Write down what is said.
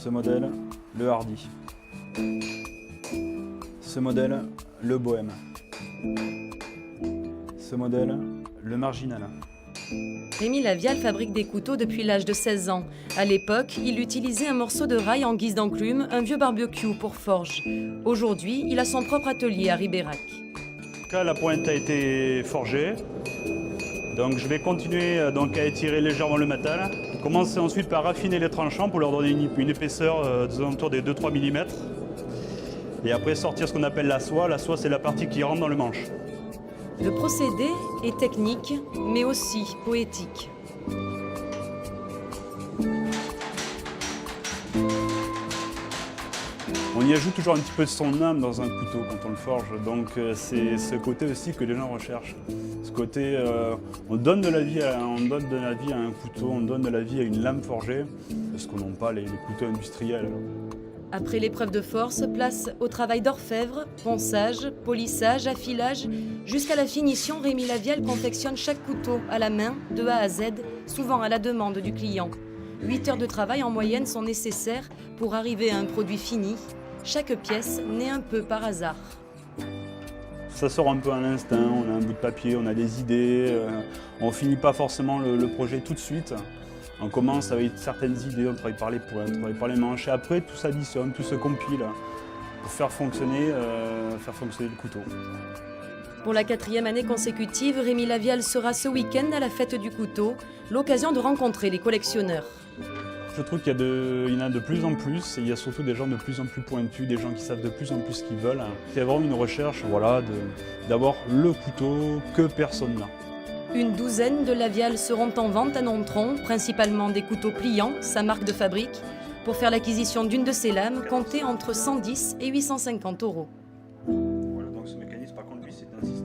Ce modèle, le hardy. Ce modèle, le bohème. Ce modèle, le marginal. Rémi Lavial fabrique des couteaux depuis l'âge de 16 ans. À l'époque, il utilisait un morceau de rail en guise d'enclume, un vieux barbecue pour forge. Aujourd'hui, il a son propre atelier à Ribérac. La pointe a été forgée. Donc je vais continuer à étirer légèrement le métal. Commencer ensuite par raffiner les tranchants pour leur donner une épaisseur des alentours des 2-3 mm. Et après sortir ce qu'on appelle la soie. La soie, c'est la partie qui rentre dans le manche. Le procédé est technique, mais aussi poétique. On y ajoute toujours un petit peu de son âme dans un couteau quand on le forge. Donc c'est ce côté aussi que les gens recherchent. Ce côté, on donne de la vie à un couteau, on donne de la vie à une lame forgée, ce qu'on n'a pas les couteaux industriels. Après l'épreuve de force, place au travail d'orfèvre, ponçage, polissage, affilage. Jusqu'à la finition, Rémi Lavial confectionne chaque couteau à la main, de A à Z, souvent à la demande du client. 8 heures de travail en moyenne sont nécessaires pour arriver à un produit fini. Chaque pièce naît un peu par hasard. Ça sort un peu à l'instinct, on a un bout de papier, on a des idées, on finit pas forcément le projet tout de suite. On commence avec certaines idées, on travaille par les points, on travaille par les manches, et après tout s'additionne, tout se compile pour faire fonctionner le couteau. Pour la 4e année consécutive, Rémi Lavial sera ce week-end à la fête du couteau, l'occasion de rencontrer les collectionneurs. Je trouve qu'il y en a de plus en plus, et il y a surtout des gens de plus en plus pointus, des gens qui savent de plus en plus ce qu'ils veulent. Il y a vraiment une recherche d'avoir le couteau que personne n'a. Une douzaine de Lavial seront en vente à Nontron, principalement des couteaux pliants, sa marque de fabrique. Pour faire l'acquisition d'une de ces lames, comptez entre 110 et 850 €. Voilà, donc ce mécanisme, par contre, lui, c'est un système.